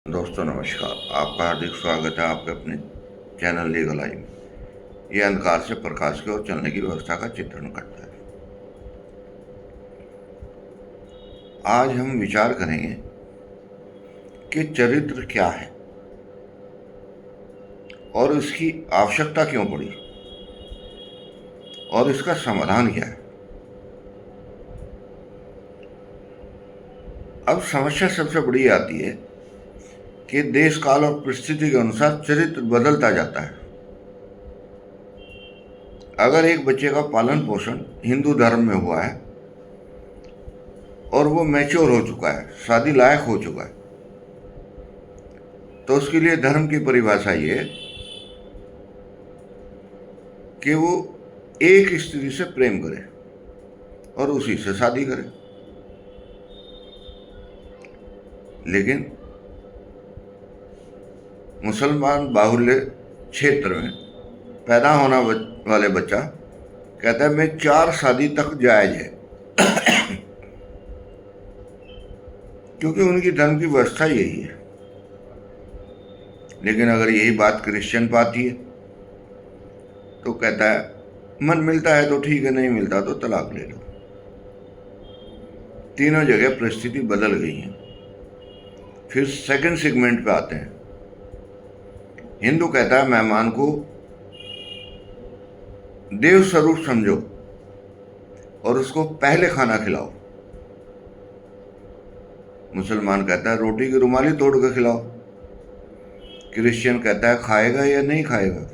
दोस्तों नमस्कार। आपका हार्दिक स्वागत है आपके अपने चैनल लीगल लाइव में। ये अंधकार से प्रकाश की ओर चलने की व्यवस्था का चित्रण करता है। आज हम विचार करेंगे कि चरित्र क्या है और इसकी आवश्यकता क्यों पड़ी और इसका समाधान क्या है। अब समस्या सबसे बड़ी आती है कि देश काल और परिस्थिति के अनुसार चरित्र बदलता जाता है। अगर एक बच्चे का पालन पोषण हिंदू धर्म में हुआ है और वो मैच्योर हो चुका है, शादी लायक हो चुका है, तो उसके लिए धर्म की परिभाषा ये है कि वो एक स्त्री से प्रेम करे और उसी से शादी करे। लेकिन मुसलमान बाहुल्य क्षेत्र में पैदा होने वाले बच्चा कहता है मैं 4 शादी तक जायज है क्योंकि उनकी धर्म की व्यवस्था यही है। लेकिन अगर यही बात क्रिश्चियन पे आती है तो कहता है मन मिलता है तो ठीक है, नहीं मिलता तो तलाक ले लो। तीनों जगह परिस्थिति बदल गई है। फिर सेकंड सेगमेंट पे आते हैं। हिंदू कहता है मेहमान को देव स्वरूप समझो और उसको पहले खाना खिलाओ। मुसलमान कहता है रोटी की रुमाली तोड़ कर खिलाओ। क्रिश्चियन कहता है खाएगा या नहीं खाएगा,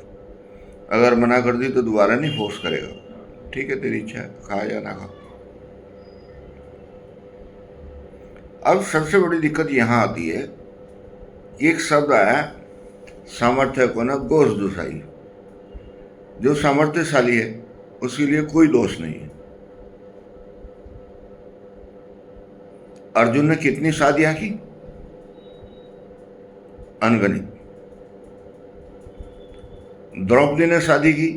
अगर मना कर दी तो दोबारा नहीं फोर्स करेगा। ठीक है, तेरी इच्छा है, खा या ना खा। अब सबसे बड़ी दिक्कत यहां आती है, एक शब्द आया सामर्थ्य को ना गोश दुसाई। जो सामर्थ्यशाली है उसके लिए कोई दोष नहीं है। अर्जुन ने कितनी शादियां की? अनगिनत। द्रौपदी ने शादी की,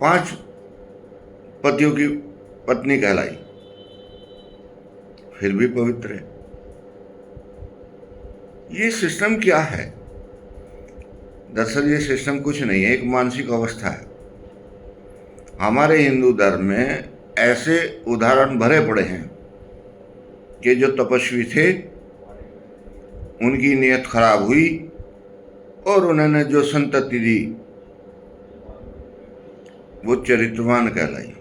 5 पतियों की पत्नी कहलाई, फिर भी पवित्र है। ये सिस्टम क्या है? दरअसल ये सिस्टम कुछ नहीं है, एक मानसिक अवस्था है। हमारे हिंदू धर्म में ऐसे उदाहरण भरे पड़े हैं कि जो तपस्वी थे उनकी नीयत खराब हुई और उन्होंने जो संतति दी वो चरित्रवान कहलाई।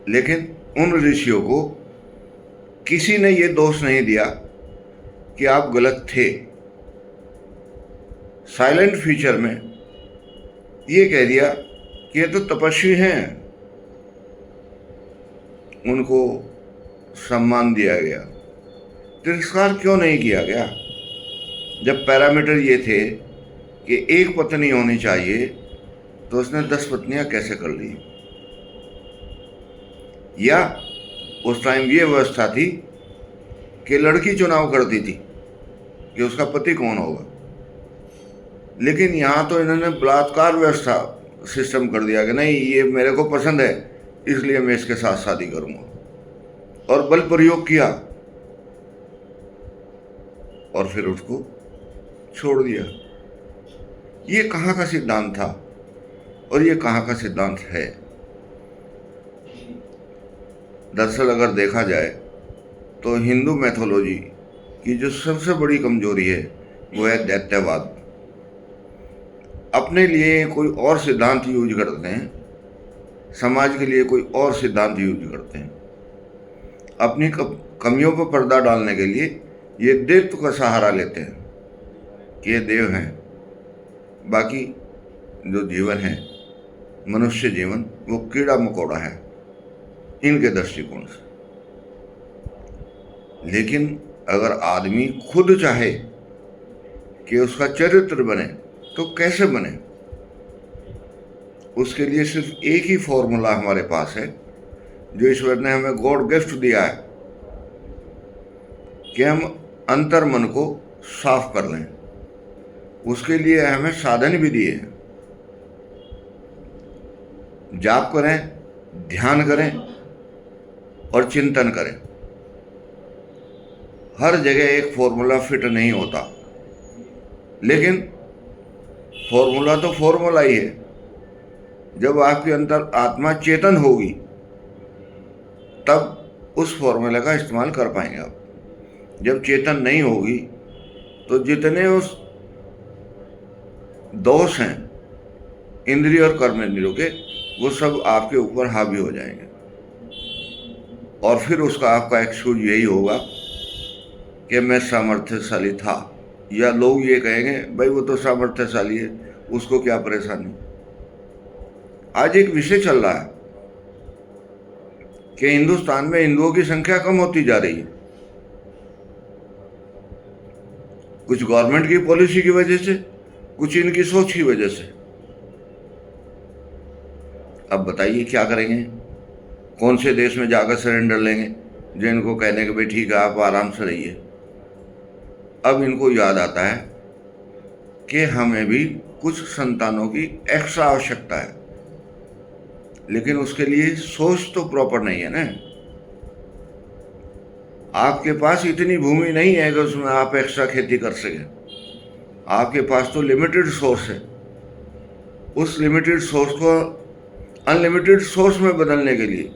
लेकिन उन ऋषियों को किसी ने ये दोष नहीं दिया कि आप गलत थे। साइलेंट फीचर में ये कह दिया कि ये तो तपस्वी हैं, उनको सम्मान दिया गया। तिरस्कार क्यों नहीं किया गया? जब पैरामीटर ये थे कि एक पत्नी होनी चाहिए तो उसने 10 पत्नियां कैसे कर ली? या उस टाइम ये व्यवस्था थी कि लड़की चुनाव करती थी कि उसका पति कौन होगा। लेकिन यहाँ तो इन्होंने बलात्कार व्यवस्था सिस्टम कर दिया कि नहीं, ये मेरे को पसंद है इसलिए मैं इसके साथ शादी करूँगा, और बल प्रयोग किया और फिर उसको छोड़ दिया। ये कहाँ का सिद्धांत था और ये कहाँ का सिद्धांत है? दरअसल अगर देखा जाए तो हिंदू मैथोलॉजी की जो सबसे बड़ी कमजोरी है वो है दैत्यवाद। अपने लिए कोई और सिद्धांत यूज करते हैं, समाज के लिए कोई और सिद्धांत यूज करते हैं। अपनी कमियों पर पर्दा डालने के लिए ये देवत्व का सहारा लेते हैं कि ये देव हैं, बाकी जो जीवन है, मनुष्य जीवन, वो कीड़ा मकोड़ा है इनके दृष्टिकोण से। लेकिन अगर आदमी खुद चाहे कि उसका चरित्र बने तो कैसे बने? उसके लिए सिर्फ एक ही फॉर्मूला हमारे पास है जो ईश्वर ने हमें गॉड गिफ्ट दिया है कि हम अंतर मन को साफ कर लें। उसके लिए हमें साधन भी दिए हैं। जाप करें, ध्यान करें और चिंतन करें। हर जगह एक फॉर्मूला फिट नहीं होता, लेकिन फॉर्मूला तो फॉर्मूला ही है। जब आपके अंदर आत्मा चेतन होगी तब उस फॉर्मूले का इस्तेमाल कर पाएंगे आप। जब चेतन नहीं होगी तो जितने उस दोष हैं इंद्रिय और कर्मेंद्रियों के, वो सब आपके ऊपर हावी हो जाएंगे। और फिर उसका आपका एक्सक्यूज यही होगा कि मैं सामर्थ्यशाली था, या लोग ये कहेंगे भाई वो तो सामर्थ्यशाली है, उसको क्या परेशानी। आज एक विषय चल रहा है कि हिंदुस्तान में हिंदुओं की संख्या कम होती जा रही है, कुछ गवर्नमेंट की पॉलिसी की वजह से, कुछ इनकी सोच की वजह से। अब बताइए क्या करेंगे, कौन से देश में जाकर सरेंडर लेंगे जो इनको कहने के भाई ठीक है आप आराम से रहिए। अब इनको याद आता है कि हमें भी कुछ संतानों की एक्स्ट्रा आवश्यकता है, लेकिन उसके लिए सोच तो प्रॉपर नहीं है ना। आपके पास इतनी भूमि नहीं है कि उसमें आप एक्स्ट्रा खेती कर सकें। आपके पास तो लिमिटेड सोर्स है। उस लिमिटेड सोर्स को अनलिमिटेड सोर्स में बदलने के लिए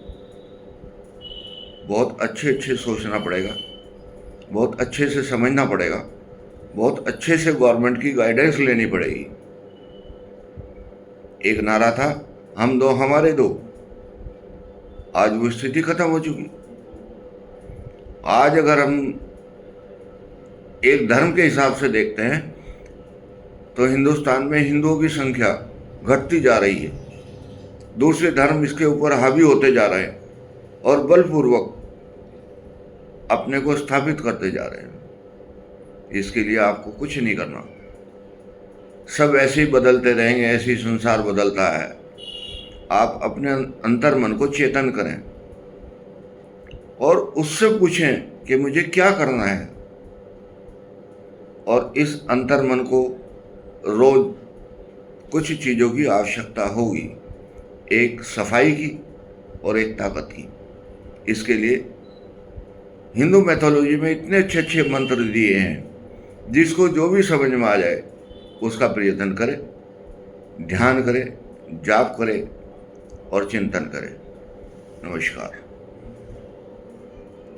बहुत अच्छे सोचना पड़ेगा, बहुत अच्छे से समझना पड़ेगा, बहुत अच्छे से गवर्नमेंट की गाइडेंस लेनी पड़ेगी। एक नारा था हम दो हमारे दो, आज वो स्थिति खत्म हो चुकी। आज अगर हम एक धर्म के हिसाब से देखते हैं तो हिंदुस्तान में हिंदुओं की संख्या घटती जा रही है, दूसरे धर्म इसके ऊपर हावी होते जा रहे हैं और बलपूर्वक अपने को स्थापित करते जा रहे हैं। इसके लिए आपको कुछ नहीं करना, सब ऐसे ही बदलते रहेंगे, ऐसे ही संसार बदलता है। आप अपने अंतर मन को चेतन करें और उससे पूछें कि मुझे क्या करना है, और इस अंतर मन को रोज कुछ चीज़ों की आवश्यकता होगी, एक सफाई की और एक ताकत की। इसके लिए हिंदू मैथोलॉजी में इतने अच्छे मंत्र दिए हैं, जिसको जो भी समझ में आ जाए उसका प्रयत्न करें, ध्यान करें, जाप करें और चिंतन करें। नमस्कार।